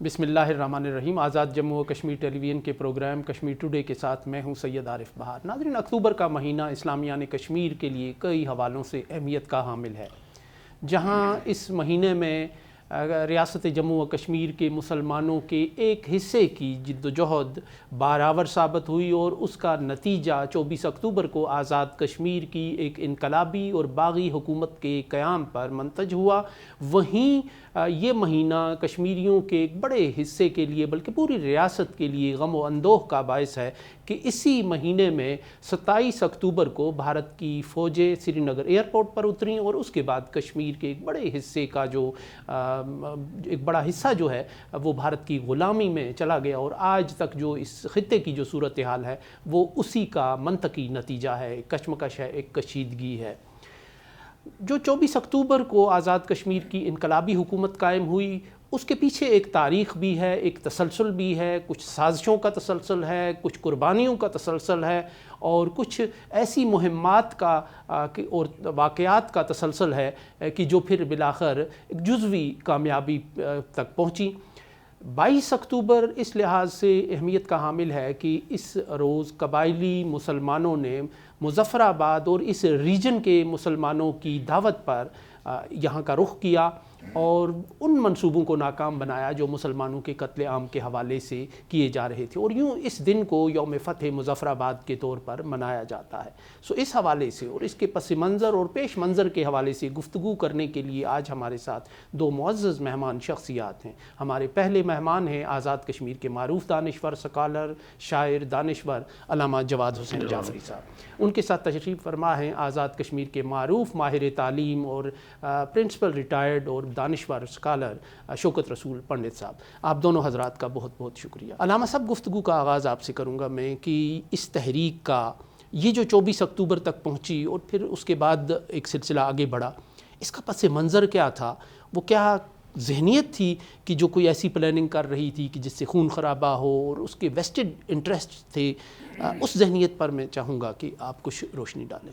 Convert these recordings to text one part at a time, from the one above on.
بسم اللہ الرحمن الرحیم۔ آزاد جموں و کشمیر ٹیلی ویژن کے پروگرام کشمیر ٹوڈے کے ساتھ میں ہوں سید عارف بہار۔ ناظرین، اکتوبر کا مہینہ اسلامیہ نے کشمیر کے لیے کئی حوالوں سے اہمیت کا حامل ہے، جہاں اس مہینے میں ریاست جموں و کشمیر کے مسلمانوں کے ایک حصے کی جد و جہد بارآور ثابت ہوئی اور اس کا نتیجہ 24 اکتوبر کو آزاد کشمیر کی ایک انقلابی اور باغی حکومت کے قیام پر منتج ہوا۔ وہیں یہ مہینہ کشمیریوں کے ایک بڑے حصے کے لیے بلکہ پوری ریاست کے لیے غم و اندوہ کا باعث ہے کہ اسی مہینے میں 27 اکتوبر کو بھارت کی فوجیں سری نگر ایئرپورٹ پر اتریں اور اس کے بعد کشمیر کے ایک بڑے حصے کا ایک بڑا حصہ جو ہے وہ بھارت کی غلامی میں چلا گیا، اور آج تک جو اس خطے کی جو صورتحال ہے وہ اسی کا منطقی نتیجہ ہے، ایک کشمکش ہے، ایک کشیدگی ہے۔ جو 24 اکتوبر کو آزاد کشمیر کی انقلابی حکومت قائم ہوئی، اس کے پیچھے ایک تاریخ بھی ہے، ایک تسلسل بھی ہے، کچھ سازشوں کا تسلسل ہے، کچھ قربانیوں کا تسلسل ہے، اور کچھ ایسی مہمات کا اور واقعات کا تسلسل ہے کہ جو پھر بالآخر ایک جزوی کامیابی تک پہنچی۔ 22 اکتوبر اس لحاظ سے اہمیت کا حامل ہے کہ اس روز قبائلی مسلمانوں نے مظفر آباد اور اس ریجن کے مسلمانوں کی دعوت پر یہاں کا رخ کیا اور ان منصوبوں کو ناکام بنایا جو مسلمانوں کے قتل عام کے حوالے سے کیے جا رہے تھے، اور یوں اس دن کو یوم فتح مظفر آباد کے طور پر منایا جاتا ہے۔ اس حوالے سے اور اس کے پس منظر اور پیش منظر کے حوالے سے گفتگو کرنے کے لیے آج ہمارے ساتھ دو معزز مہمان شخصیات ہیں۔ ہمارے پہلے مہمان ہیں آزاد کشمیر کے معروف دانشور، سکالر، شاعر، دانشور علامہ جواد حسین جعفری صاحب۔ ان کے ساتھ تشریف فرما ہیں آزاد کشمیر کے معروف ماہر تعلیم اور پرنسپل ریٹائرڈ اور دانشور سکالر شوکت رسول پنڈت صاحب۔ آپ دونوں حضرات کا بہت بہت شکریہ۔ علامہ صاحب، گفتگو کا آغاز آپ سے کروں گا میں کہ اس تحریک کا یہ جو 24 اکتوبر تک پہنچی اور پھر اس کے بعد ایک سلسلہ آگے بڑھا، اس کا پس منظر کیا تھا؟ وہ کیا ذہنیت تھی کہ جو کوئی ایسی پلاننگ کر رہی تھی کہ جس سے خون خرابہ ہو اور اس کے ویسٹڈ انٹرسٹ تھے؟ اس ذہنیت پر میں چاہوں گا کہ آپ کچھ روشنی ڈالیں۔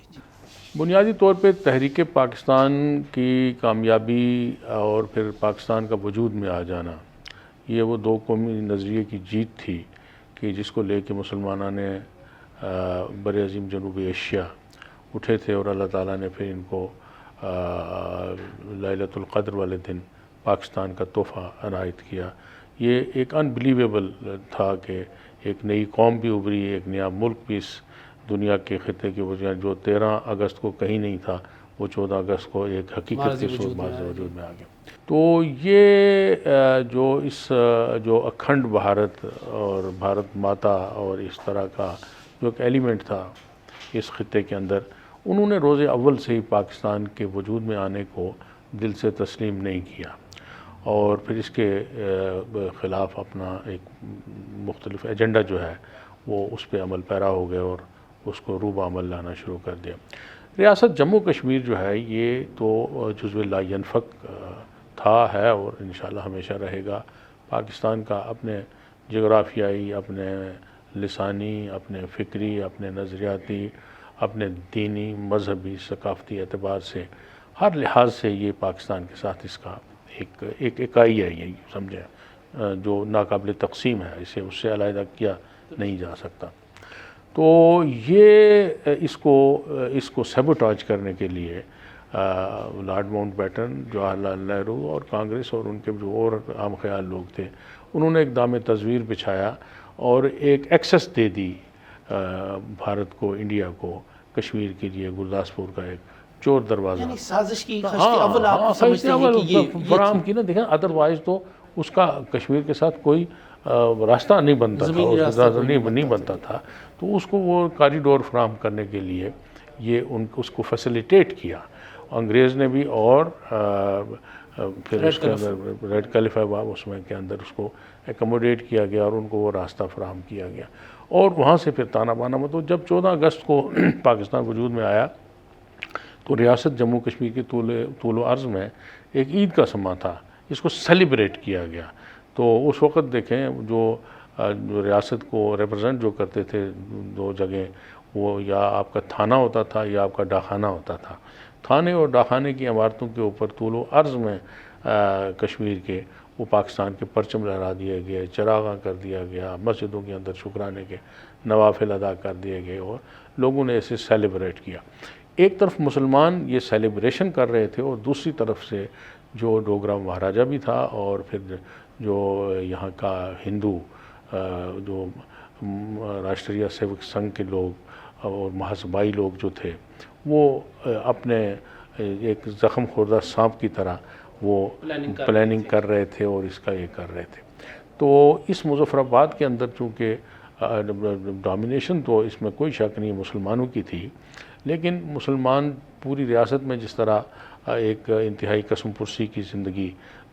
بنیادی طور پہ تحریک پاکستان کی کامیابی اور پھر پاکستان کا وجود میں آ جانا، یہ وہ دو قومی نظریے کی جیت تھی کہ جس کو لے کے مسلمانوں نے بر عظیم جنوبی ایشیا اٹھے تھے، اور اللہ تعالیٰ نے پھر ان کو لیلۃ القدر والے دن پاکستان کا تحفہ عنایت کیا۔ یہ ایک انبلیویبل تھا کہ ایک نئی قوم بھی ابھری، ایک نیا ملک بھی اس دنیا کے خطے کی وجہ جو 13 اگست کو کہیں نہیں تھا، وہ 14 اگست کو ایک حقیقت کے صورت وجود میں آ گیا۔ تو یہ جو اکھنڈ بھارت اور بھارت ماتا اور اس طرح کا جو ایک ایلیمنٹ تھا اس خطے کے اندر، انہوں نے روز اول سے ہی پاکستان کے وجود میں آنے کو دل سے تسلیم نہیں کیا، اور پھر اس کے خلاف اپنا ایک مختلف ایجنڈا جو ہے وہ اس پہ عمل پیرا ہو گئے اور اس کو روب عمل لانا شروع کر دیا۔ ریاست جموں کشمیر جو ہے یہ تو جزو لا ینفک تھا، ہے اور انشاءاللہ ہمیشہ رہے گا۔ پاکستان کا اپنے جغرافیائی، اپنے لسانی، اپنے فکری، اپنے نظریاتی، اپنے دینی، مذہبی، ثقافتی اعتبار سے ہر لحاظ سے یہ پاکستان کے ساتھ اس کا ایک اکائی ہے، یہ سمجھیں، جو ناقابل تقسیم ہے، اسے اس سے علیحدہ کیا نہیں جا سکتا۔ تو یہ اس کو سیبوٹاج کرنے کے لیے lord Mount beaten, Jawahar Lal Nehru اور کانگریس اور ان کے جو اور عام خیال لوگ تھے، انہوں نے ایک دام تزویر بچھایا اور ایک ایکسس دے دی بھارت کو، انڈیا کو، کشمیر کے لیے گرداسپور کا ایک چور دروازہ، یعنی سازش کی خشت اول آپ سمجھتے ہیں کہ یہ فراہم کی نا۔ دیکھیں، ادروائز تو اس کا کشمیر کے ساتھ کوئی راستہ نہیں بنتا تھا، نہیں بنتا تھا، تو اس کو وہ کاریڈور فراہم کرنے کے لیے یہ اس کو فیسیلیٹیٹ کیا انگریز نے بھی، اور پھر اس کے اندر ریڈ کلف اس میں کے اندر اس کو ایکوموڈیٹ کیا گیا اور ان کو وہ راستہ فراہم کیا گیا، اور وہاں سے پھر تانا بانا مطلب جب 14 اگست کو پاکستان وجود میں آیا تو ریاست جموں کشمیر کے طول و عرض میں ایک عید کا سماں تھا، اس کو سیلیبریٹ کیا گیا۔ تو اس وقت دیکھیں جو ریاست کو ریپرزینٹ جو کرتے تھے دو جگہ، وہ یا آپ کا تھانہ ہوتا تھا یا آپ کا ڈاکخانہ ہوتا تھا۔ تھانے اور ڈاکخانے کی عمارتوں کے اوپر طول و عرض میں کشمیر کے وہ پاکستان کے پرچم لہرا دیے گئے، چراغاں کر دیا گیا، مسجدوں کے اندر شکرانے کے نوافل ادا کر دیے گئے اور لوگوں نے اسے سیلیبریٹ کیا۔ ایک طرف مسلمان یہ سیلیبریشن کر رہے تھے اور دوسری طرف سے جو ڈوگرا مہاراجہ بھی تھا اور پھر جو یہاں کا ہندو جو راشٹریہ سیوک سنگھ کے لوگ اور مہاسبائی لوگ جو تھے وہ اپنے ایک زخم خوردہ سانپ کی طرح وہ پلاننگ کر رہے تھے اور اس کا یہ کر رہے تھے۔ تو اس مظفر آباد کے اندر چونکہ ڈومینیشن تو اس میں کوئی شک نہیں مسلمانوں کی تھی، لیکن مسلمان پوری ریاست میں جس طرح ایک انتہائی قسم پرسی کی زندگی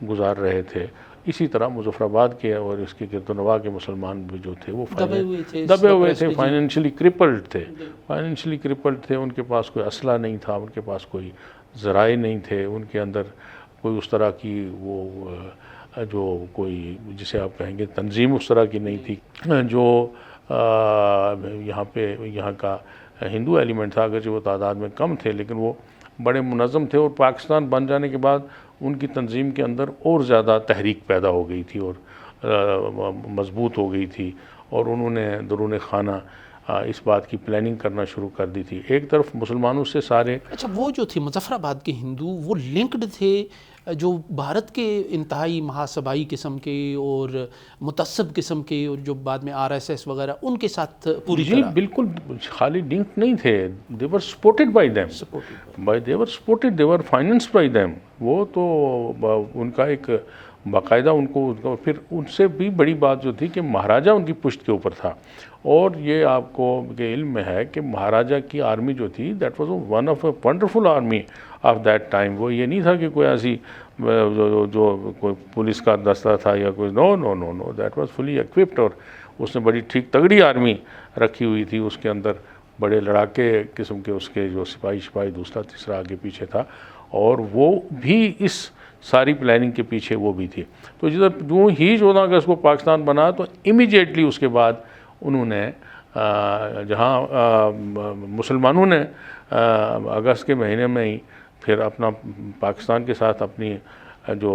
گزار رہے تھے، اسی طرح مظفر آباد کے اور اس کے گرد و نواح کے مسلمان بھی جو تھے وہ دبے ہوئے تھے، فائنینشلی کرپلڈ تھے، ان کے پاس کوئی اسلحہ نہیں تھا، ان کے پاس کوئی ذرائع نہیں تھے، ان کے اندر کوئی اس طرح کی وہ جو کوئی جسے آپ کہیں گے تنظیم اس طرح کی نہیں تھی۔ جو یہاں کا ہندو ایلیمنٹ تھا، اگرچہ وہ تعداد میں کم تھے لیکن وہ بڑے منظم تھے، اور پاکستان بن جانے کے بعد ان کی تنظیم کے اندر اور زیادہ تحریک پیدا ہو گئی تھی اور مضبوط ہو گئی تھی، اور انہوں نے درون خانہ اس بات کی پلاننگ کرنا شروع کر دی تھی۔ ایک طرف مسلمانوں سے سارے وہ جو تھے مظفر آباد کے ہندو وہ لنکڈ تھے جو بھارت کے انتہائی مہاسبائی قسم کے اور متعصب قسم کے، اور جو بعد میں RSS وغیرہ ان کے ساتھ پوری طرح۔ جی بالکل، خالی لنکڈ نہیں تھے، they were supported by them, they were financed by them۔ وہ تو ان کا ایک باقاعدہ ان کو پھر ان سے بھی بڑی بات جو تھی کہ مہاراجہ ان کی پشت کے اوپر تھا، اور یہ آپ کو کہ علم میں ہے کہ مہاراجہ کی آرمی جو تھی that was one of a wonderful army of that time. وہ یہ نہیں تھا کہ کوئی ایسی جو کوئی پولیس کا دستہ تھا یا کوئی، no that was fully equipped, اور اس نے بڑی ٹھیک تگڑی آرمی رکھی ہوئی تھی، اس کے اندر بڑے لڑاکے قسم کے اس کے جو سپاہی دوسرا تیسرا آگے پیچھے تھا، اور وہ بھی اس ساری پلاننگ کے پیچھے وہ بھی تھی۔ تو جو ہی 14 اگست کو پاکستان بنا تو امیجیٹلی اس کے بعد انہوں نے جہاں مسلمانوں نے اگست کے مہینے میں ہی پھر اپنا پاکستان کے ساتھ اپنی جو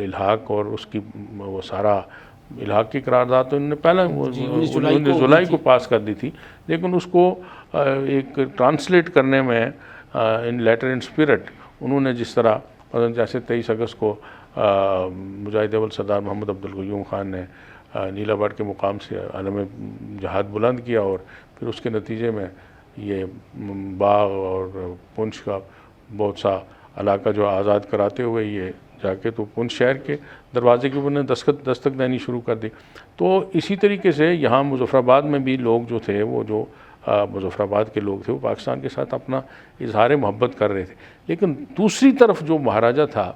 الحاق اور اس کی وہ سارا الحاق کی قرارداد تو انہوں نے پہلے 19 جولائی کو پاس کر دی تھی، لیکن اس کو ایک ٹرانسلیٹ کرنے میں ان لیٹر ان اسپرٹ انہوں نے جس طرح جیسے 23 اگست کو مجاہد اول سردار محمد عبدالقیوم خان نے نیلا بٹ کے مقام سے علم جہاد بلند کیا، اور پھر اس کے نتیجے میں یہ باغ اور پنچ کا بہت سا علاقہ جو آزاد کراتے ہوئے یہ جا کے تو پنچ شہر کے دروازے کے اوپر نے دستک دینی شروع کر دی۔ تو اسی طریقے سے یہاں مظفر آباد میں بھی لوگ جو تھے وہ جو مظفر آباد کے لوگ تھے وہ پاکستان کے ساتھ اپنا اظہار محبت کر رہے تھے، لیکن دوسری طرف جو مہاراجہ تھا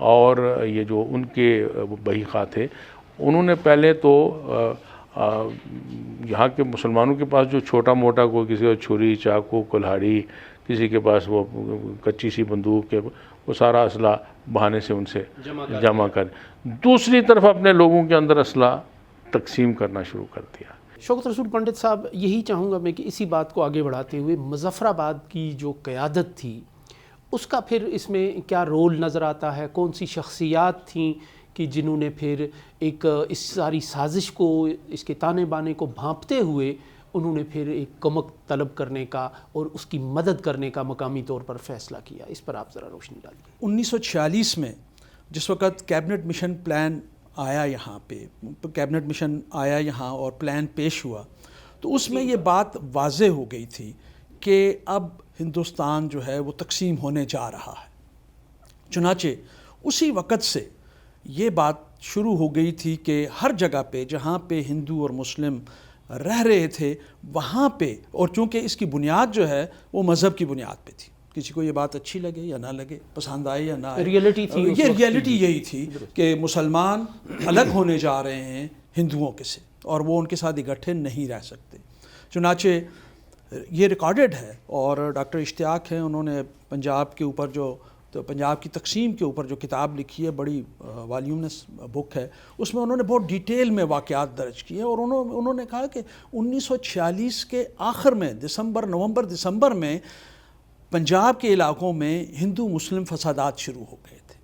اور یہ جو ان کے بہی خواہ تھے، انہوں نے پہلے تو یہاں کے مسلمانوں کے پاس جو چھوٹا موٹا کوئی کسی کا چھری چاقو کلہاڑی، کسی کے پاس وہ کچی سی بندوق کے وہ سارا اسلحہ بہانے سے ان سے جمع کر، دوسری طرف اپنے لوگوں کے اندر اسلحہ تقسیم کرنا شروع کر دیا۔ شوکت رسول پنڈت صاحب، یہی چاہوں گا میں کہ اسی بات کو آگے بڑھاتے ہوئے مظفر آباد کی جو قیادت تھی اس کا پھر اس میں کیا رول نظر آتا ہے؟ کون سی شخصیات تھیں کہ جنہوں نے پھر ایک اس ساری سازش کو، اس کے تانے بانے کو بھانپتے ہوئے انہوں نے پھر ایک کمک طلب کرنے کا اور اس کی مدد کرنے کا مقامی طور پر فیصلہ کیا؟ اس پر آپ ذرا روشنی ڈالیے۔ 1946 میں جس وقت کیبنٹ مشن پلان آیا یہاں اور پلان پیش ہوا، تو اس میں یہ بات واضح ہو گئی تھی کہ اب ہندوستان جو ہے وہ تقسیم ہونے جا رہا ہے۔ چنانچہ اسی وقت سے یہ بات شروع ہو گئی تھی کہ ہر جگہ پہ جہاں پہ ہندو اور مسلم رہ رہے تھے وہاں پہ، اور چونکہ اس کی بنیاد جو ہے وہ مذہب کی بنیاد پہ تھی، کسی کو یہ بات اچھی لگے یا نہ لگے، پسند آئے یا نہ آئے، یہ ریئلٹی یہی تھی کہ مسلمان الگ ہونے جا رہے ہیں ہندوؤں کے سے، اور وہ ان کے ساتھ اکٹھے نہیں رہ سکتے۔ چنانچہ یہ ریکارڈڈ ہے، اور ڈاکٹر اشتیاق ہیں، انہوں نے پنجاب کے اوپر پنجاب کی تقسیم کے اوپر جو کتاب لکھی ہے، بڑی والیومنس بک ہے، اس میں انہوں نے بہت ڈیٹیل میں واقعات درج کیے، اور انہوں نے کہا کہ 1946 کے آخر میں نومبر دسمبر میں پنجاب کے علاقوں میں ہندو مسلم فسادات شروع ہو گئے تھے۔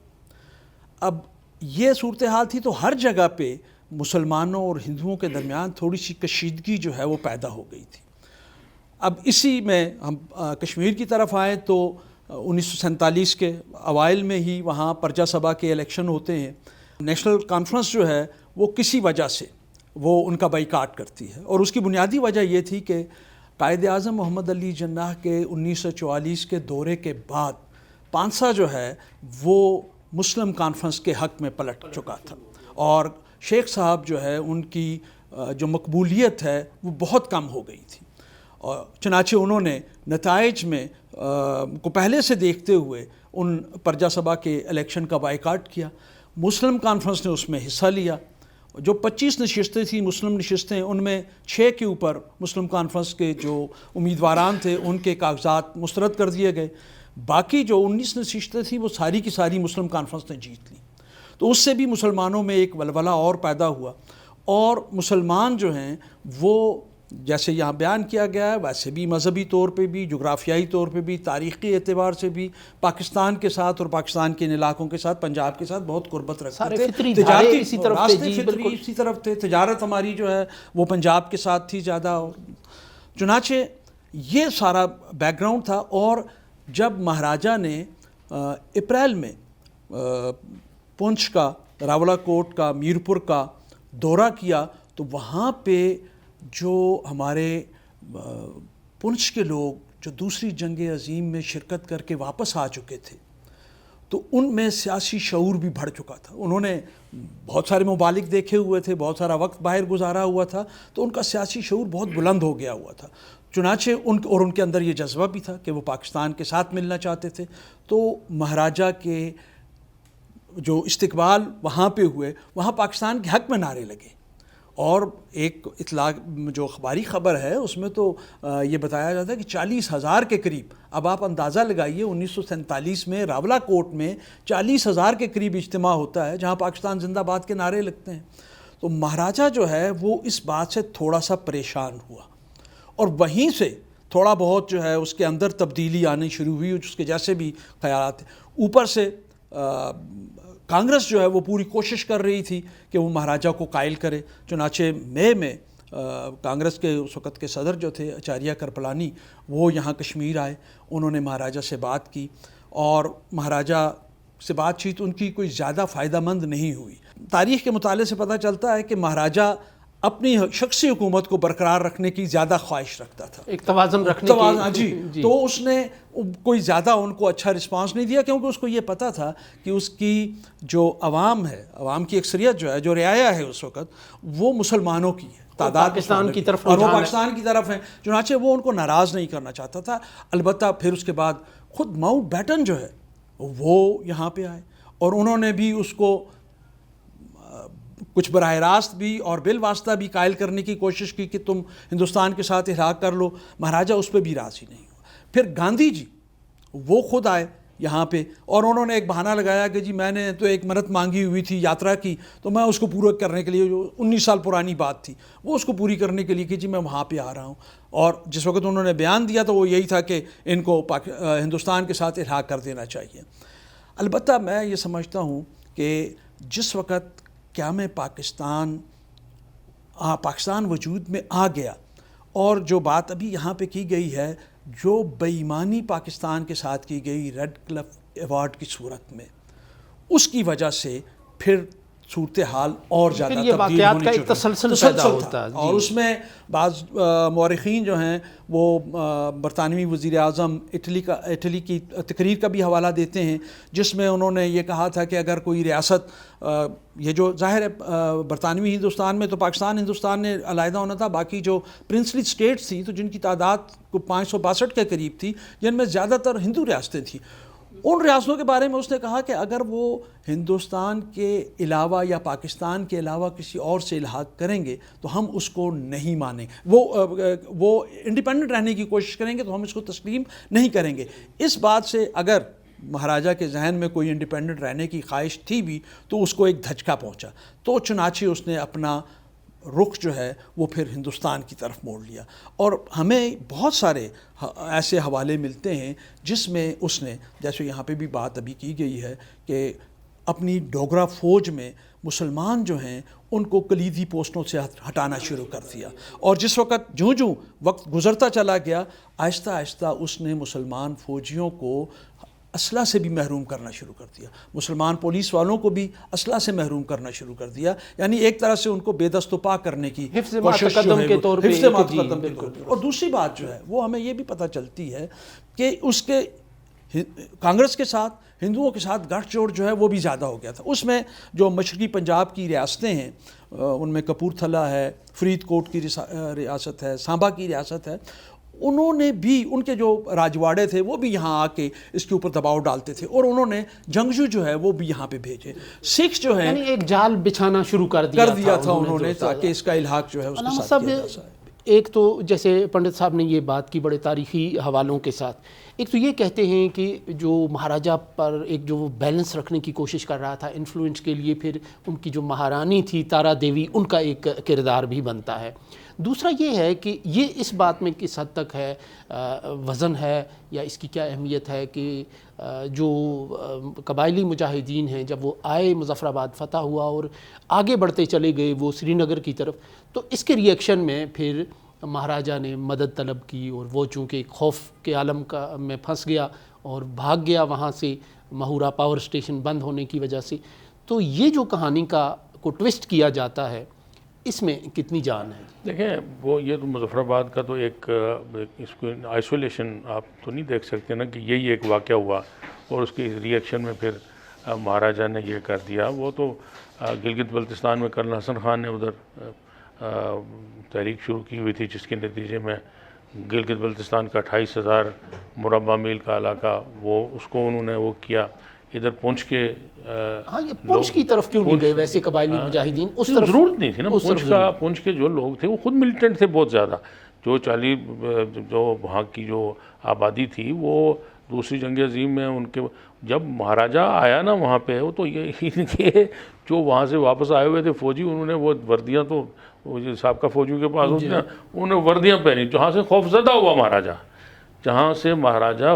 اب یہ صورتحال تھی تو ہر جگہ پہ مسلمانوں اور ہندوؤں کے درمیان تھوڑی سی کشیدگی جو ہے وہ پیدا ہو گئی تھی۔ اب اسی میں ہم کشمیر کی طرف آئیں تو 1947 کے اوائل میں ہی وہاں پرجا سبھا کے الیکشن ہوتے ہیں۔ نیشنل کانفرنس جو ہے وہ کسی وجہ سے وہ ان کا بائیکاٹ کرتی ہے، اور اس کی بنیادی وجہ یہ تھی کہ قائد اعظم محمد علی جناح کے 1944 کے دورے کے بعد پانسا جو ہے وہ مسلم کانفرنس کے حق میں پلٹ چکا تھا، اور شیخ صاحب جو ہے ان کی جو مقبولیت ہے وہ بہت کم ہو گئی تھی، اور چنانچہ انہوں نے نتائج میں کو پہلے سے دیکھتے ہوئے ان پرجا سبھا کے الیکشن کا بائیکاٹ کیا۔ مسلم کانفرنس نے اس میں حصہ لیا، جو 25 نشستیں تھیں مسلم نشستیں، ان میں 6 کے اوپر مسلم کانفرنس کے جو امیدواران تھے ان کے کاغذات مسترد کر دیے گئے، باقی جو 19 نشستیں تھیں وہ ساری کی ساری مسلم کانفرنس نے جیت لی۔ تو اس سے بھی مسلمانوں میں ایک ولولہ اور پیدا ہوا، اور مسلمان جو ہیں وہ جیسے یہاں بیان کیا گیا ہے ویسے بھی مذہبی طور پہ بھی، جغرافیائی طور پہ بھی، تاریخی اعتبار سے بھی پاکستان کے ساتھ اور پاکستان کے ان علاقوں کے ساتھ، پنجاب کے ساتھ بہت قربت رکھتے تھے۔ فطری دھارے اسی طرف تھے، راستے فطری اسی طرف تھے، تجارت ہماری جو ہے وہ پنجاب کے ساتھ تھی زیادہ، اور چنانچہ یہ سارا بیک گراؤنڈ تھا۔ اور جب مہاراجہ نے اپریل میں پونچھ کا، راولا کوٹ کا، میرپور کا دورہ کیا تو وہاں پہ جو ہمارے پونچھ کے لوگ جو دوسری جنگ عظیم میں شرکت کر کے واپس آ چکے تھے تو ان میں سیاسی شعور بھی بڑھ چکا تھا۔ انہوں نے بہت سارے ممالک دیکھے ہوئے تھے، بہت سارا وقت باہر گزارا ہوا تھا، تو ان کا سیاسی شعور بہت بلند ہو گیا ہوا تھا۔ چنانچہ ان کے اندر یہ جذبہ بھی تھا کہ وہ پاکستان کے ساتھ ملنا چاہتے تھے۔ تو مہاراجہ کے جو استقبال وہاں پہ ہوئے، وہاں پاکستان کے حق میں نعرے لگے، اور ایک اطلاع جو اخباری خبر ہے اس میں تو یہ بتایا جاتا ہے کہ 40,000 کے قریب، اب آپ اندازہ لگائیے 1947 میں راولا کوٹ میں 40,000 کے قریب اجتماع ہوتا ہے جہاں پاکستان زندہ باد کے نعرے لگتے ہیں۔ تو مہاراجہ جو ہے وہ اس بات سے تھوڑا سا پریشان ہوا، اور وہیں سے تھوڑا بہت جو ہے اس کے اندر تبدیلی آنی شروع ہوئی، اس کے جیسے بھی خیالات تھے۔ اوپر سے کانگریس جو ہے وہ پوری کوشش کر رہی تھی کہ وہ مہاراجہ کو قائل کرے۔ چنانچہ مئی میں کانگریس کے اس وقت کے صدر جو تھے اچاریہ کرپلانی، وہ یہاں کشمیر آئے، انہوں نے مہاراجہ سے بات کی، اور مہاراجہ سے بات چیت ان کی کوئی زیادہ فائدہ مند نہیں ہوئی۔ تاریخ کے مطالعے سے پتہ چلتا ہے کہ مہاراجہ اپنی شخصی حکومت کو برقرار رکھنے کی زیادہ خواہش رکھتا تھا، ایک توازن رکھنے کی۔ جی، تو اس نے کوئی زیادہ ان کو اچھا رسپانس نہیں دیا، کیونکہ اس کو یہ پتہ تھا کہ اس کی جو عوام ہے، عوام کی اکثریت جو ہے، جو رعایا ہے اس وقت، وہ مسلمانوں کی ہے، تعداد پاکستان کی طرف، اور وہ پاکستان کی طرف ہیں، چنانچہ وہ ان کو ناراض نہیں کرنا چاہتا تھا۔ البتہ پھر اس کے بعد خود ماؤنٹ بیٹن جو ہے وہ یہاں پہ آئے، اور انہوں نے بھی اس کو کچھ براہ راست بھی اور بالواسطہ بھی قائل کرنے کی کوشش کی کہ تم ہندوستان کے ساتھ الحاق کر لو۔ مہاراجہ اس پہ بھی راضی نہیں ہوا۔ پھر گاندھی جی وہ خود آئے یہاں پہ، اور انہوں نے ایک بہانہ لگایا کہ جی میں نے تو ایک منت مانگی ہوئی تھی یاترا کی، تو میں اس کو پورا کرنے کے لیے، جو 19 سال پرانی بات تھی، وہ اس کو پوری کرنے کے لیے کہ جی میں وہاں پہ آ رہا ہوں۔ اور جس وقت انہوں نے بیان دیا تو وہ یہی تھا کہ ان کو ہندوستان کے ساتھ الحاق کر دینا چاہیے۔ البتہ میں یہ سمجھتا ہوں کہ جس وقت قیام پاکستان وجود میں آ گیا، اور جو بات ابھی یہاں پہ کی گئی ہے، جو بے ایمانی پاکستان کے ساتھ کی گئی ریڈ کلف ایوارڈ کی صورت میں، اس کی وجہ سے پھر صورتحال اور زیادہ یہ واقعات کا ایک تسلسل پیدا ہوتا ہے، اور اس میں بعض مورخین جو ہیں وہ برطانوی وزیر اعظم اٹلی کی تقریر کا بھی حوالہ دیتے ہیں، جس میں انہوں نے یہ کہا تھا کہ اگر کوئی ریاست، یہ جو ظاہر ہے برطانوی ہندوستان میں تو پاکستان ہندوستان نے علیحدہ ہونا تھا، باقی جو پرنسلی اسٹیٹس تھیں تو جن کی تعداد کو 562 کے قریب تھی، جن میں زیادہ تر ہندو ریاستیں تھیں، ان ریاستوں کے بارے میں اس نے کہا کہ اگر وہ ہندوستان کے علاوہ یا پاکستان کے علاوہ کسی اور سے الحاق کریں گے تو ہم اس کو نہیں مانیں، وہ انڈیپینڈنٹ رہنے کی کوشش کریں گے تو ہم اس کو تسلیم نہیں کریں گے۔ اس بات سے اگر مہاراجہ کے ذہن میں کوئی انڈیپینڈنٹ رہنے کی خواہش تھی بھی تو اس کو ایک دھچکا پہنچا، تو چنانچہ اس نے اپنا رخ جو ہے وہ پھر ہندوستان کی طرف موڑ لیا۔ اور ہمیں بہت سارے ایسے حوالے ملتے ہیں جس میں اس نے، جیسے یہاں پہ بھی بات ابھی کی گئی ہے کہ اپنی ڈوگرا فوج میں مسلمان جو ہیں ان کو کلیدی پوسٹوں سے ہٹانا شروع کر دیا، اور جس وقت جوں وقت گزرتا چلا گیا آہستہ آہستہ اس نے مسلمان فوجیوں کو اسلحہ سے بھی محروم کرنا شروع کر دیا، مسلمان پولیس والوں کو بھی اسلحہ سے محروم کرنا شروع کر دیا، یعنی ایک طرح سے ان کو بے دست و پا کرنے کی حفظ کوشش ماتقدم کے طور پہ، حفظ ماتقدم کے طور پہ۔ اور دوسری بات جو ہے وہ ہمیں یہ بھی پتہ چلتی ہے کہ اس کے کانگریس کے ساتھ ہندوؤں کے ساتھ گٹھ جوڑ جو ہے وہ بھی زیادہ ہو گیا تھا۔ اس میں جو مشرقی پنجاب کی ریاستیں ہیں ان میں کپورتھلا ہے، فرید کوٹ کی ریاست ہے، سانبا کی ریاست ہے، انہوں نے بھی، ان کے جو راجواڑے تھے وہ بھی یہاں آ کے اس کے اوپر دباؤ ڈالتے تھے، اور انہوں نے جنگجو جو ہے وہ بھی یہاں پہ بھیجے۔ سکھ جو ہیں یعنی ایک جال بچھانا شروع کر دیا تھا انہوں نے تاکہ اس کا الحاق جو ہے اس کے ساتھ کیا جا سکے۔ ایک تو جیسے پنڈت صاحب نے یہ بات کی بڑے تاریخی حوالوں کے ساتھ، ایک تو یہ کہتے ہیں کہ جو مہاراجہ پر ایک جو بیلنس رکھنے کی کوشش کر رہا تھا انفلوئنس کے لیے، پھر ان کی جو مہارانی تھی تارا دیوی، ان کا ایک کردار بھی بنتا ہے۔ دوسرا یہ ہے کہ یہ اس بات میں کس حد تک ہے وزن ہے یا اس کی کیا اہمیت ہے کہ جو قبائلی مجاہدین ہیں جب وہ آئے، مظفر آباد فتح ہوا اور آگے بڑھتے چلے گئے وہ سری نگر کی طرف، تو اس کے ریئیکشن میں پھر مہاراجہ نے مدد طلب کی، اور وہ چونکہ ایک خوف کے عالم میں پھنس گیا اور بھاگ گیا وہاں سے، مہورا پاور اسٹیشن بند ہونے کی وجہ سے۔ تو یہ جو کہانی کو ٹوسٹ کیا جاتا ہے، اس میں کتنی جان ہے؟ دیکھیں وہ یہ تو مظفر آباد کا تو ایک اس کو آئسولیشن آپ تو نہیں دیکھ سکتے نا کہ یہی ایک واقعہ ہوا اور اس کے ریئیکشن میں پھر مہاراجہ نے یہ کر دیا۔ وہ تو گلگت بلتستان میں کرنل حسن خان نے ادھر تحریک شروع کی ہوئی تھی، جس کے نتیجے میں گلگت بلتستان کا 28,000 مربع میل کا علاقہ وہ اس کو انہوں نے وہ کیا۔ ادھر پونچھ کے ہاں، یہ پونچھ کی طرف کیوں نہیں گئے ویسے قبائلی مجاہدین؟ اس طرف ضرورت نہیں تھی نا، پونچھ کے جو لوگ تھے وہ خود ملیٹنٹ تھے بہت زیادہ، جو وہاں کی جو آبادی تھی وہ دوسری جنگ عظیم میں ان کے جب مہاراجہ آیا نا وہاں پہ، وہ تو یہ جو وہاں سے واپس آئے ہوئے تھے فوجی، انہوں نے وہ وردیاں تو وہ جو سابقہ فوجیوں کے پاس ہوتی ہیں انہوں نے وردیاں پہنی، جہاں سے خوف زدہ ہوا مہاراجہ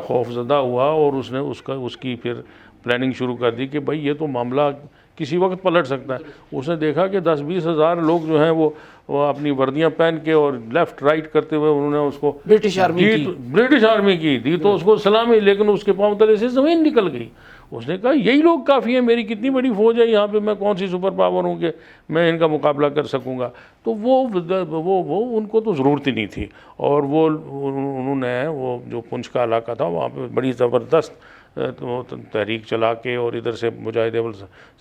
خوف زدہ ہوا، اور اس نے اس کی پھر پلاننگ شروع کر دی کہ بھائی یہ تو معاملہ کسی وقت پلٹ سکتا ہے۔ اس نے دیکھا کہ 10-20 ہزار لوگ جو ہیں وہ اپنی وردیاں پہن کے اور لیفٹ رائٹ کرتے ہوئے انہوں نے اس کو برٹش آرمی کی دی تو اس کو سلامی، لیکن اس کے پاؤں تلے سے زمین نکل گئی۔ اس نے کہا یہی لوگ کافی ہیں، میری کتنی بڑی فوج ہے یہاں پہ، میں کون سی سپر پاور ہوں کہ میں ان کا مقابلہ کر سکوں گا۔ تو وہ ان کو تو ضرورت ہی نہیں تھی، اور وہ انہوں نے وہ جو پونچھ کا علاقہ تھا وہاں پہ بڑی زبردست تحریک چلا کے، اور ادھر سے مجاہد اول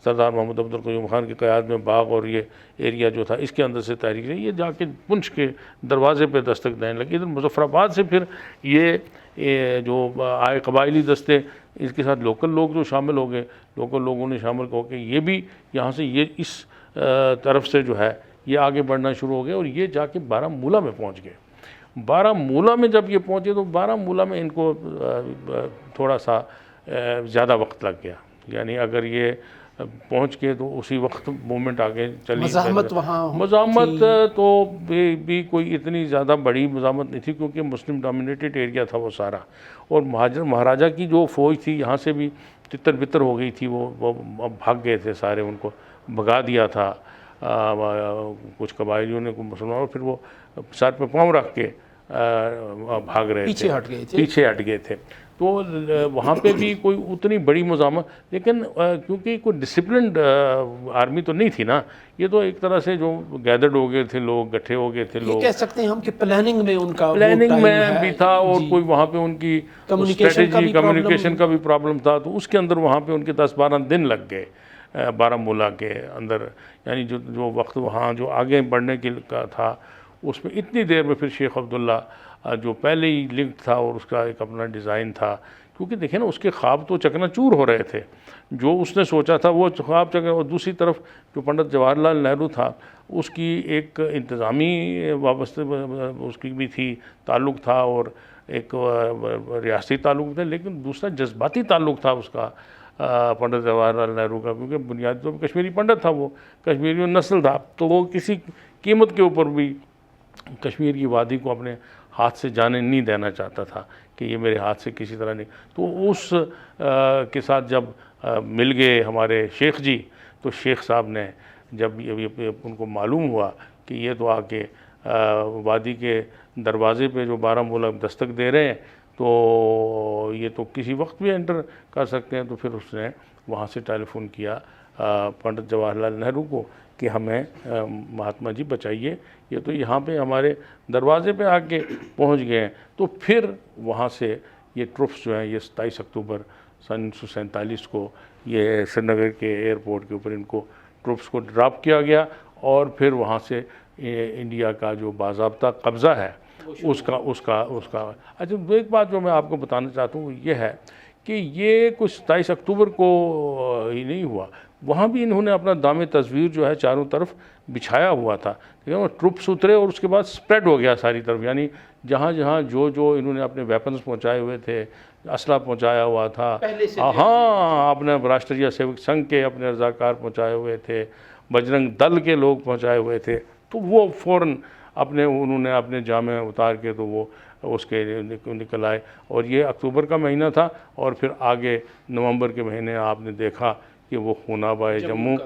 سردار محمد عبد القیوم خان کی قیادت میں باغ اور یہ ایریا جو تھا اس کے اندر سے تحریک یہ جا کے پونچھ کے دروازے پہ دستک دینے لگی۔ ادھر مظفر آباد سے پھر یہ جو آئے قبائلی دستے، اس کے ساتھ لوکل لوگ جو شامل ہو گئے، لوکل لوگوں نے شامل ہو کے یہ بھی یہاں سے یہ اس طرف سے جو ہے یہ آگے بڑھنا شروع ہو گئے، اور یہ جا کے بارہمولہ میں پہنچ گئے۔ بارہمولہ میں جب یہ پہنچے تو بارہمولہ میں ان کو تھوڑا سا زیادہ وقت لگ گیا، یعنی اگر یہ پہنچ کے تو اسی وقت موومنٹ آگے چلی۔ مزاحمت تو بھی کوئی اتنی زیادہ بڑی مزاحمت نہیں تھی، کیونکہ مسلم ڈومینیٹڈ ایریا تھا وہ سارا، اور مہاراجہ کی جو فوج تھی یہاں سے بھی تتر بتر ہو گئی تھی، وہ بھاگ گئے تھے سارے، ان کو بھگا دیا تھا کچھ قبائلیوں نے، مسلمانوں، اور پھر وہ سر پہ پاؤں رکھ کے بھاگ رہے تھے، پیچھے ہٹ گئے تھے۔ تو وہاں پہ بھی کوئی اتنی بڑی مزاحمت، لیکن کیونکہ کوئی ڈسپلنڈ آرمی تو نہیں تھی نا، یہ تو ایک طرح سے جو گیدرڈ ہو گئے تھے لوگ، گٹھے ہو گئے تھے لوگ، کہہ سکتے ہیں ہم کہ پلاننگ میں ان کا پلاننگ میں بھی تھا، اور کوئی وہاں پہ ان کی اسٹریٹجی کمیونیکیشن کا بھی پرابلم تھا، تو اس کے اندر وہاں پہ ان کے 10-12 دن لگ گئے بارہمولہ کے اندر، یعنی جو وقت وہاں جو آگے بڑھنے کا تھا اس میں اتنی دیر میں پھر شیخ عبداللہ جو پہلے ہی لنک تھا اور اس کا ایک اپنا ڈیزائن تھا، کیونکہ دیکھیں نا اس کے خواب تو چکنا چور ہو رہے تھے، جو اس نے سوچا تھا وہ خواب چکنا، اور دوسری طرف جو پنڈت جواہر لال نہرو تھا اس کی ایک انتظامی وابستہ اس کی بھی تھی، تعلق تھا، اور ایک ریاستی تعلق تھا، لیکن دوسرا جذباتی تعلق تھا اس کا پنڈت جواہر لال نہرو کا، کیونکہ بنیادی طور پر کشمیری پنڈت تھا، وہ کشمیری نسل تھا، تو وہ کسی قیمت کے اوپر بھی کشمیر کی وادی کو اپنے ہاتھ سے جانے نہیں دینا چاہتا تھا کہ یہ میرے ہاتھ سے کسی طرح نہیں۔ تو اس کے ساتھ جب مل گئے ہمارے شیخ جی، تو شیخ صاحب نے جب یہ ان کو معلوم ہوا کہ یہ تو آ کے وادی کے دروازے پہ جو بارہمولہ دستک دے رہے ہیں، تو یہ تو کسی وقت بھی انٹر کر سکتے ہیں، تو پھر اس نے وہاں سے ٹیلی فون کیا پنڈت جواہر لال نہرو کو کہ ہمیں مہاتما جی بچائیے، یہ تو یہاں پہ ہمارے دروازے پہ آ کے پہنچ گئے ہیں۔ تو پھر وہاں سے یہ ٹروپس جو ہیں، یہ 27 اکتوبر سن 1947 کو یہ سری نگر کے ایئرپورٹ کے اوپر ان کو ٹروپس کو ڈراپ کیا گیا، اور پھر وہاں سے انڈیا کا جو باضابطہ قبضہ ہے اس کا اچھا ایک بات جو میں آپ کو بتانا چاہتا ہوں یہ ہے کہ یہ کچھ 27 اکتوبر کو ہی نہیں ہوا، وہاں بھی انہوں نے اپنا دام تصویر جو ہے چاروں طرف بچھایا ہوا تھا، ٹروپس اترے اور اس کے بعد سپریڈ ہو گیا ساری طرف، یعنی جہاں جہاں جو انہوں نے اپنے ویپنز پہنچائے ہوئے تھے، اسلحہ پہنچایا ہوا تھا، ہاں اپنے راشٹریہ سیوک سنگھ کے اپنے رضاکار پہنچائے ہوئے تھے، بجرنگ دل کے لوگ پہنچائے ہوئے تھے، تو وہ فوراً انہوں نے اپنے جامے اتار کے تو وہ اس کے نکل آئے، اور یہ اکتوبر کا مہینہ تھا، اور پھر آگے نومبر کے مہینے آپ نے دیکھا کہ وہ خونابہ جموں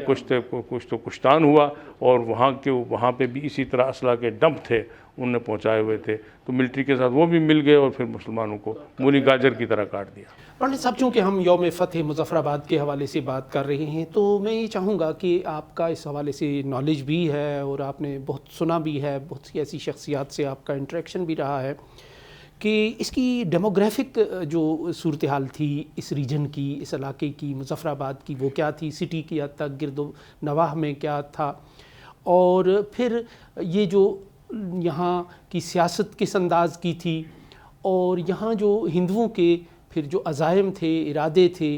کچھ تو کشتان ہوا، اور وہاں پہ بھی اسی طرح اسلحہ کے ڈمپ تھے انہوں نے پہنچائے ہوئے تھے، تو ملٹری کے ساتھ وہ بھی مل گئے اور پھر مسلمانوں کو مولی گاجر کی طرح کاٹ دیا۔ پنڈت صاحب، چونکہ ہم یوم فتح مظفر آباد کے حوالے سے بات کر رہے ہیں، تو میں یہ چاہوں گا کہ آپ کا اس حوالے سے نالج بھی ہے اور آپ نے بہت سنا بھی ہے، بہت سی ایسی شخصیات سے آپ کا انٹریکشن بھی رہا ہے کہ اس کی ڈیموگرافک جو صورتحال تھی اس ریجن کی، اس علاقے کی، مظفر آباد کی، وہ کیا تھی، سٹی کی حد تک گرد و نواح میں کیا تھا، اور پھر یہ جو یہاں کی سیاست کس انداز کی تھی، اور یہاں جو ہندوؤں کے پھر جو عزائم تھے، ارادے تھے،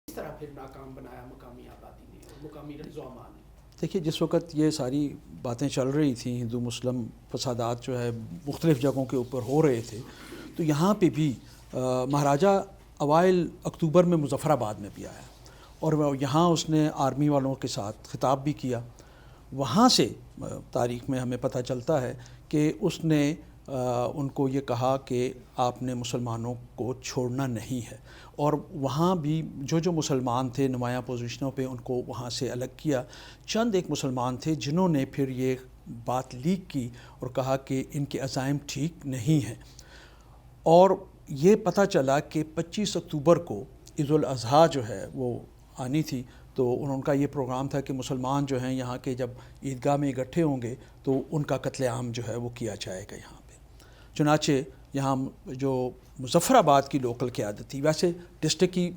اس طرح پھر ناکام بنایا مقامی آبادی نے اور مقامی زعماء نے۔ دیکھیے، جس وقت یہ ساری باتیں چل رہی تھیں، ہندو مسلم فسادات جو ہے مختلف جگہوں کے اوپر ہو رہے تھے، تو یہاں پہ بھی مہاراجہ اوائل اکتوبر میں مظفر آباد میں بھی آیا، اور یہاں اس نے آرمی والوں کے ساتھ خطاب بھی کیا۔ وہاں سے تاریخ میں ہمیں پتہ چلتا ہے کہ اس نے ان کو یہ کہا کہ آپ نے مسلمانوں کو چھوڑنا نہیں ہے، اور وہاں بھی جو مسلمان تھے نمایاں پوزیشنوں پہ ان کو وہاں سے الگ کیا۔ چند ایک مسلمان تھے جنہوں نے پھر یہ بات لیک کی اور کہا کہ ان کے عزائم ٹھیک نہیں ہیں، اور یہ پتہ چلا کہ 25 اکتوبر کو عید الاضحیٰ جو ہے وہ آنی تھی، تو ان کا یہ پروگرام تھا کہ مسلمان جو ہیں یہاں کے جب عیدگاہ میں اکٹھے ہوں گے تو ان کا قتل عام جو ہے وہ کیا جائے گا یہاں پہ۔ چنانچہ یہاں جو مظفر آباد کی لوکل قیادت تھی، ویسے ڈسٹرکٹ کی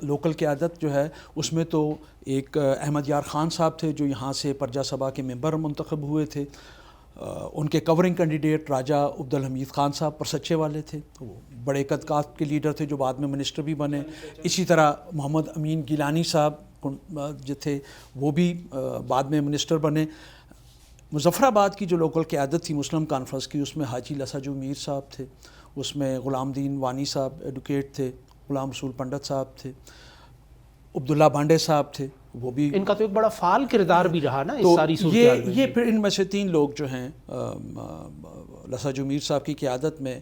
لوکل قیادت جو ہے اس میں تو ایک احمد یار خان صاحب تھے جو یہاں سے پرجا سبھا کے ممبر منتخب ہوئے تھے، ان کے کورنگ کینڈیڈیٹ راجہ عبدالحمید خان صاحب پرسچے والے تھے، تو وہ بڑے قد کاٹ کے لیڈر تھے جو بعد میں منسٹر بھی بنے۔ اسی طرح محمد امین گیلانی صاحب جو تھے وہ بھی بعد میں منسٹر بنے۔ مظفر آباد کی جو لوکل قیادت تھی مسلم کانفرنس کی، اس میں حاجی لساجو میر صاحب تھے، اس میں غلام دین وانی صاحب ایڈوکیٹ تھے، غلام رسول پنڈت صاحب تھے، عبداللہ بانڈے صاحب تھے، وہ بھی ان کا تو ایک بڑا فعال کردار بھی رہا نا اس ساری صورتحال میں۔ یہ پھر ان میں سے 3 لوگ جو ہیں لساجو میر صاحب کی قیادت میں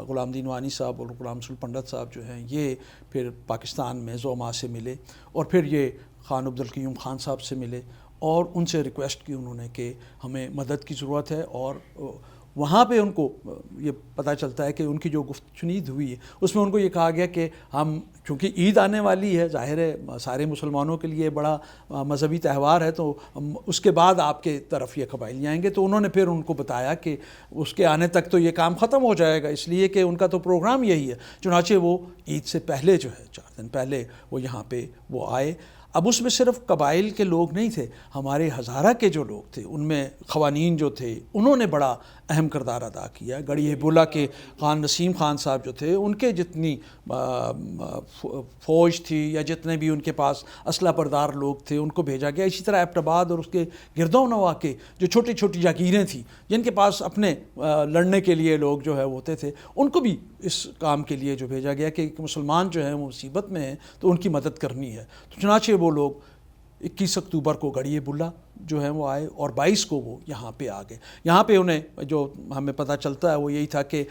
غلام دین وانی صاحب اور غلام رسول پنڈت صاحب جو ہیں یہ پھر پاکستان میں زعماء سے ملے، اور پھر یہ خان عبدالقیوم خان صاحب سے ملے اور ان سے ریکویسٹ کی انہوں نے کہ ہمیں مدد کی ضرورت ہے، اور وہاں پہ ان کو یہ پتہ چلتا ہے کہ ان کی جو گفت شنید ہوئی ہے اس میں ان کو یہ کہا گیا کہ ہم چونکہ عید آنے والی ہے، ظاہر ہے سارے مسلمانوں کے لیے بڑا مذہبی تہوار ہے، تو اس کے بعد آپ کے طرف یہ قبائلی آئیں گے، تو انہوں نے پھر ان کو بتایا کہ اس کے آنے تک تو یہ کام ختم ہو جائے گا، اس لیے کہ ان کا تو پروگرام یہی ہے۔ چنانچہ وہ عید سے پہلے جو ہے 4 دن پہلے وہ یہاں پہ وہ آئے۔ اب اس میں صرف قبائل کے لوگ نہیں تھے، ہمارے ہزارہ کے جو لوگ تھے ان میں خوانین جو تھے انہوں نے بڑا اہم کردار ادا کیا۔ گڑھی بولا کے خان نسیم خان صاحب جو تھے ان کے جتنی فوج تھی یا جتنے بھی ان کے پاس اسلحہ بردار لوگ تھے ان کو بھیجا گیا۔ اسی طرح ایبٹ آباد اور اس کے گرد و نواح کے جو چھوٹی چھوٹی جاگیریں تھیں جن کے پاس اپنے لڑنے کے لیے لوگ جو ہے وہ ہوتے تھے، ان کو بھی اس کام کے لیے جو بھیجا گیا کہ مسلمان جو ہیں وہ مصیبت میں ہیں تو ان کی مدد کرنی ہے۔ تو چنانچہ وہ لوگ 21 اکتوبر کو گڑھی بلا جو ہیں وہ آئے اور 22 کو وہ یہاں پہ آ گئے۔ یہاں پہ انہیں جو ہمیں پتہ چلتا ہے وہ یہی تھا کہ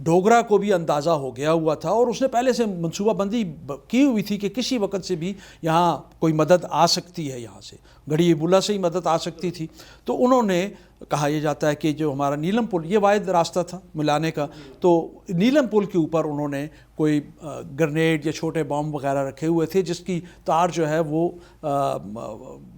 ڈوگرا کو بھی اندازہ ہو گیا ہوا تھا اور اس نے پہلے سے منصوبہ بندی کی ہوئی تھی کہ کسی وقت سے بھی یہاں کوئی مدد آ سکتی ہے، یہاں سے گڑھی بلا سے ہی مدد آ سکتی تھی۔ تو انہوں نے کہا یہ جاتا ہے کہ جو ہمارا نیلم پل یہ واحد راستہ تھا ملانے کا، تو نیلم پل کے اوپر انہوں نے کوئی گرنیڈ یا چھوٹے بم وغیرہ رکھے ہوئے تھے جس کی تار جو ہے وہ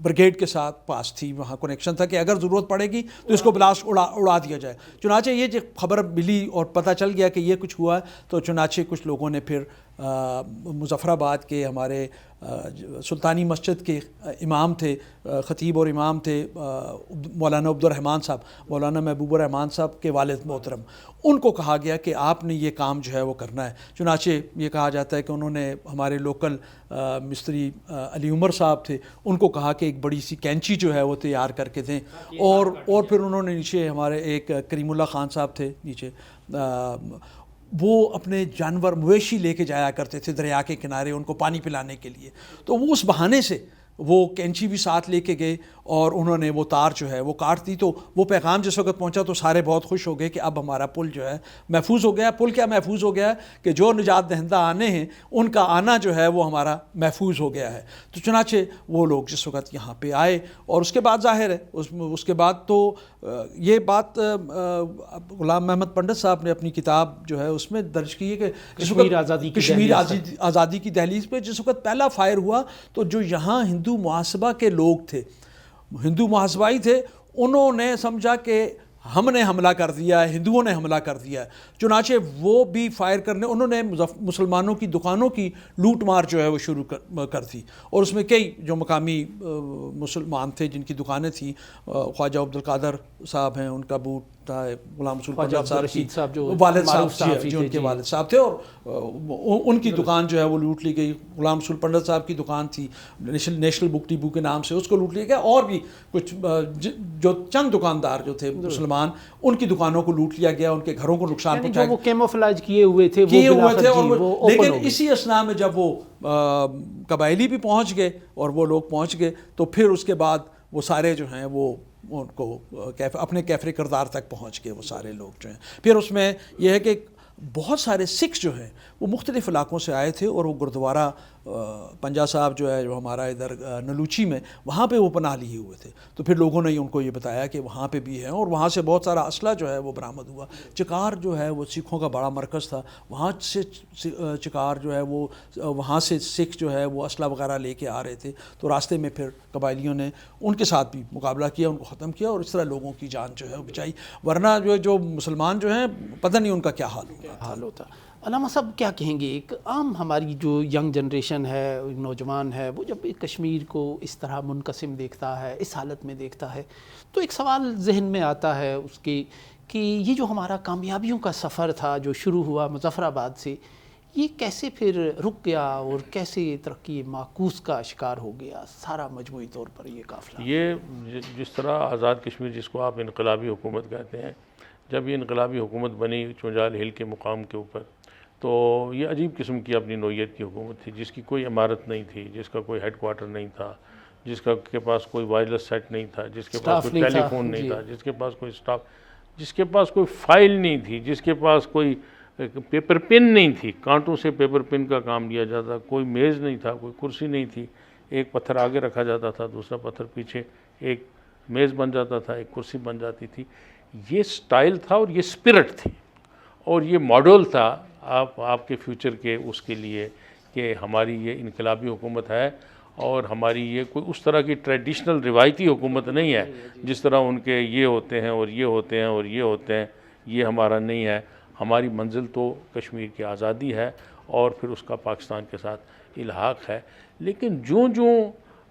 بریگیڈ کے ساتھ پاس تھی، وہاں کنیکشن تھا کہ اگر ضرورت پڑے گی تو اس کو بلاسٹ اڑا دیا جائے۔ چنانچہ یہ جو خبر ملی اور پتہ چل گیا کہ یہ کچھ ہوا ہے، تو چنانچہ کچھ لوگوں نے پھر مظفر آباد کے ہمارے سلطانی مسجد کے امام تھے، خطیب اور امام تھے مولانا عبد الرحمن صاحب، مولانا محبوب الرحمن صاحب کے والد محترم، ان کو کہا گیا کہ آپ نے یہ کام جو ہے وہ کرنا ہے۔ چنانچہ یہ کہا جاتا ہے کہ انہوں نے ہمارے لوکل مستری علی عمر صاحب تھے، ان کو کہا کہ ایک بڑی سی کینچی جو ہے وہ تیار کر کے دیں، اور پھر انہوں نے نیچے ہمارے ایک کریم اللہ خان صاحب تھے نیچے، وہ اپنے جانور مویشی لے کے جایا کرتے تھے دریا کے کنارے ان کو پانی پلانے کے لیے، تو وہ اس بہانے سے وہ کینچی بھی ساتھ لے کے گئے اور انہوں نے وہ تار جو ہے وہ کاٹ دی۔ تو وہ پیغام جس وقت پہنچا تو سارے بہت خوش ہو گئے کہ اب ہمارا پل جو ہے محفوظ ہو گیا۔ پل کیا محفوظ ہو گیا ہے کہ جو نجات دہندہ آنے ہیں ان کا آنا جو ہے وہ ہمارا محفوظ ہو گیا ہے۔ تو چنانچہ وہ لوگ جس وقت یہاں پہ آئے، اور اس کے بعد ظاہر ہے اس کے بعد تو یہ بات غلام محمد پنڈت صاحب نے اپنی کتاب جو ہے اس میں درج کی ہے کہ کشمیر آزادی کی دہلیز پہ جس وقت پہلا فائر ہوا تو جو یہاں ہندو محاسبہ کے لوگ تھے، ہندو محاسبائی تھے، انہوں نے سمجھا کہ ہم نے حملہ کر دیا ہے، ہندوؤں نے حملہ کر دیا ہے، چنانچہ وہ بھی فائر کرنے، انہوں نے مسلمانوں کی دکانوں کی لوٹ مار جو ہے وہ شروع کر دی، اور اس میں کئی جو مقامی مسلمان تھے جن کی دکانیں تھیں، خواجہ عبد القادر صاحب ہیں، ان کا بوٹ تھا، غلام رسول پنڈت صاحب کی والد صاحب جو ان کے والد صاحب تھے، اور ان کی دکان جو ہے وہ لوٹ لی گئی۔ غلام رسول پنڈت صاحب کی دکان تھی نیشنل بک ڈپو کے نام سے، اس کو لوٹ لیا گیا، اور بھی کچھ جو چند دکاندار جو تھے مسلمان ان کی دکانوں کو لوٹ لیا گیا، ان کے گھروں کو نقصان پہنچایا، وہ کیموفلاج کیے ہوئے تھے، لیکن اسی اسنا میں جب وہ قبائلی بھی پہنچ گئے اور وہ لوگ پہنچ گئے تو پھر اس کے بعد وہ سارے جو ہیں وہ ان کو اپنے کیفر کردار تک پہنچ گئے وہ سارے لوگ جو ہیں۔ پھر اس میں یہ ہے کہ بہت سارے سکھ جو ہیں وہ مختلف علاقوں سے آئے تھے، اور وہ گردوارہ پنجا صاحب جو ہے جو ہمارا ادھر نلوچی میں، وہاں پہ وہ پناہ لیے ہوئے تھے، تو پھر لوگوں نے ان کو یہ بتایا کہ وہاں پہ بھی ہیں، اور وہاں سے بہت سارا اسلحہ جو ہے وہ برآمد ہوا۔ چکار جو ہے وہ سکھوں کا بڑا مرکز تھا، وہاں سے چکار جو ہے وہ وہاں سے سکھ جو ہے وہ اسلحہ وغیرہ لے کے آ رہے تھے، تو راستے میں پھر قبائلیوں نے ان کے ساتھ بھی مقابلہ کیا، ان کو ختم کیا، اور اس طرح لوگوں کی جان جو ہے وہ بچائی، ورنہ جو مسلمان جو ہیں پتہ نہیں ان کا کیا حال ہوتا۔ علامہ صاحب کیا کہیں گے، ایک عام ہماری جو ینگ جنریشن ہے، نوجوان ہے، وہ جب کشمیر کو اس طرح منقسم دیکھتا ہے، اس حالت میں دیکھتا ہے، تو ایک سوال ذہن میں آتا ہے اس کے کہ یہ جو ہمارا کامیابیوں کا سفر تھا جو شروع ہوا مظفر آباد سے، یہ کیسے پھر رک گیا اور کیسے ترقی معکوس کا شکار ہو گیا سارا مجموعی طور پر یہ قافلہ؟ یہ جس طرح آزاد کشمیر جس کو آپ انقلابی حکومت کہتے ہیں، جب یہ انقلابی حکومت بنی چونجال ہل کے مقام کے اوپر، تو یہ عجیب قسم کی اپنی نوعیت کی حکومت تھی، جس کی کوئی عمارت نہیں تھی، جس کا کوئی ہیڈ کوارٹر نہیں تھا، جس کے پاس کوئی وائرلیس سیٹ نہیں تھا، جس کے پاس کوئی ٹیلی فون نہیں تھا، جس کے پاس کوئی اسٹاف، جس کے پاس کوئی فائل نہیں تھی، جس کے پاس کوئی پیپر پن نہیں تھی، کانٹوں سے پیپر پن کا کام لیا جاتا، کوئی میز نہیں تھا، کوئی کرسی نہیں تھی، ایک پتھر آگے رکھا جاتا تھا، دوسرا پتھر پیچھے، ایک میز بن جاتا تھا، ایک کرسی بن جاتی تھی۔ یہ سٹائل تھا اور یہ سپرٹ تھی، اور یہ ماڈل تھا آپ کے فیوچر کے اس کے لیے کہ ہماری یہ انقلابی حکومت ہے، اور ہماری یہ کوئی اس طرح کی ٹریڈیشنل روایتی حکومت نہیں ہے جس طرح ان کے یہ ہوتے ہیں اور یہ ہوتے ہیں اور یہ ہوتے ہیں، یہ ہمارا نہیں ہے۔ ہماری منزل تو کشمیر کی آزادی ہے اور پھر اس کا پاکستان کے ساتھ الحاق ہے۔ لیکن جوں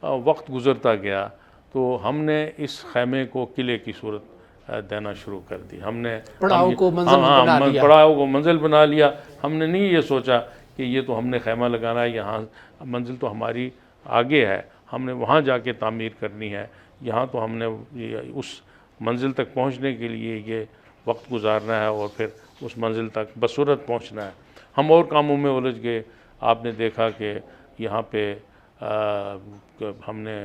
وقت گزرتا گیا تو ہم نے اس خیمے کو قلعے کی صورت دینا شروع کر دی۔ ہم نے پڑاؤ کو منزل بنا لیا۔ ہم نے نہیں یہ سوچا کہ یہ تو ہم نے خیمہ لگانا ہے، یہاں منزل تو ہماری آگے ہے، ہم نے وہاں جا کے تعمیر کرنی ہے، یہاں تو ہم نے اس منزل تک پہنچنے کے لیے یہ وقت گزارنا ہے اور پھر اس منزل تک بصورت پہنچنا ہے۔ ہم اور کاموں میں الجھ گئے۔ آپ نے دیکھا کہ یہاں پہ ہم نے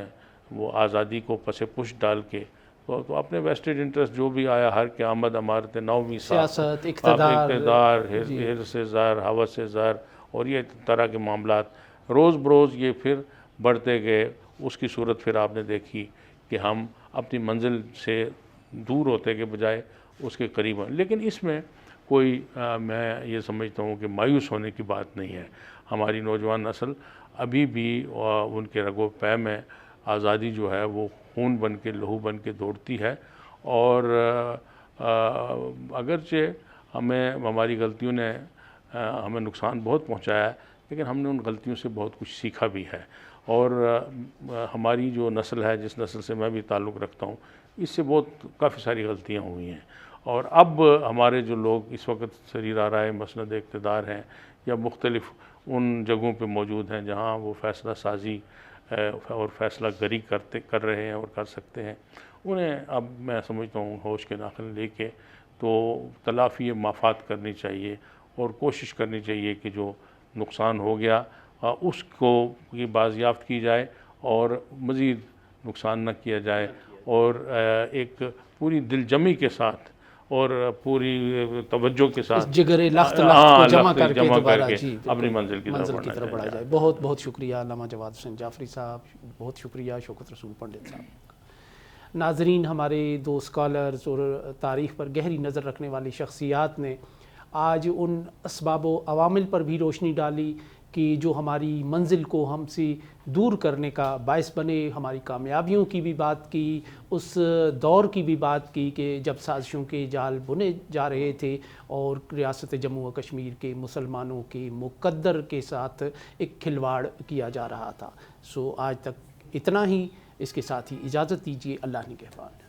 وہ آزادی کو پس پش ڈال کے تو اپنے ویسٹڈ انٹرسٹ جو بھی آیا، ہر کی آمد عمارت نویں سیاست، اقتدار، حرص زر، ہوس زر اور یہ طرح کے معاملات روز بروز یہ پھر بڑھتے گئے. اس کی صورت پھر آپ نے دیکھی کہ ہم اپنی منزل سے دور ہوتے کے بجائے اس کے قریب ہیں. لیکن اس میں کوئی میں یہ سمجھتا ہوں کہ مایوس ہونے کی بات نہیں ہے. ہماری نوجوان نسل ابھی بھی ان کے رگ و پے میں آزادی جو ہے وہ خون بن کے، لہو بن کے دوڑتی ہے. اور اگرچہ ہماری غلطیوں نے ہمیں نقصان بہت پہنچایا ہے، لیکن ہم نے ان غلطیوں سے بہت کچھ سیکھا بھی ہے. اور ہماری جو نسل ہے، جس نسل سے میں بھی تعلق رکھتا ہوں، اس سے کافی ساری غلطیاں ہوئی ہیں. اور اب ہمارے جو لوگ اس وقت سریر رائے مسند اقتدار ہیں یا مختلف ان جگہوں پہ موجود ہیں جہاں وہ فیصلہ سازی اور فیصلہ گری کر رہے ہیں اور کر سکتے ہیں، انہیں اب میں سمجھتا ہوں ہوش کے ناخن لے کے تو تلافی مافات کرنی چاہیے اور کوشش کرنی چاہیے کہ جو نقصان ہو گیا اس کو بازیافت کی جائے اور مزید نقصان نہ کیا جائے، اور ایک پوری دل جمی کے ساتھ اور پوری توجہ کے ساتھ جگر لخت کو جمع کر کے دوبارہ اپنی منزل کی طرف بڑھا جائے. بہت بہت شکریہ علامہ جواد حسین جعفری صاحب، بہت شکریہ شوکت رسول پنڈت صاحب. ناظرین، ہمارے دو اسکالرز اور تاریخ پر گہری نظر رکھنے والی شخصیات نے آج ان اسباب و عوامل پر بھی روشنی ڈالی کہ جو ہماری منزل کو ہم سے دور کرنے کا باعث بنے. ہماری کامیابیوں کی بھی بات کی، اس دور کی بھی بات کی کہ جب سازشوں کے جال بنے جا رہے تھے اور ریاست جموں و کشمیر کے مسلمانوں کے مقدر کے ساتھ ایک کھلواڑ کیا جا رہا تھا. آج تک اتنا ہی. اس کے ساتھ ہی اجازت دیجیے. اللہ نگہبان.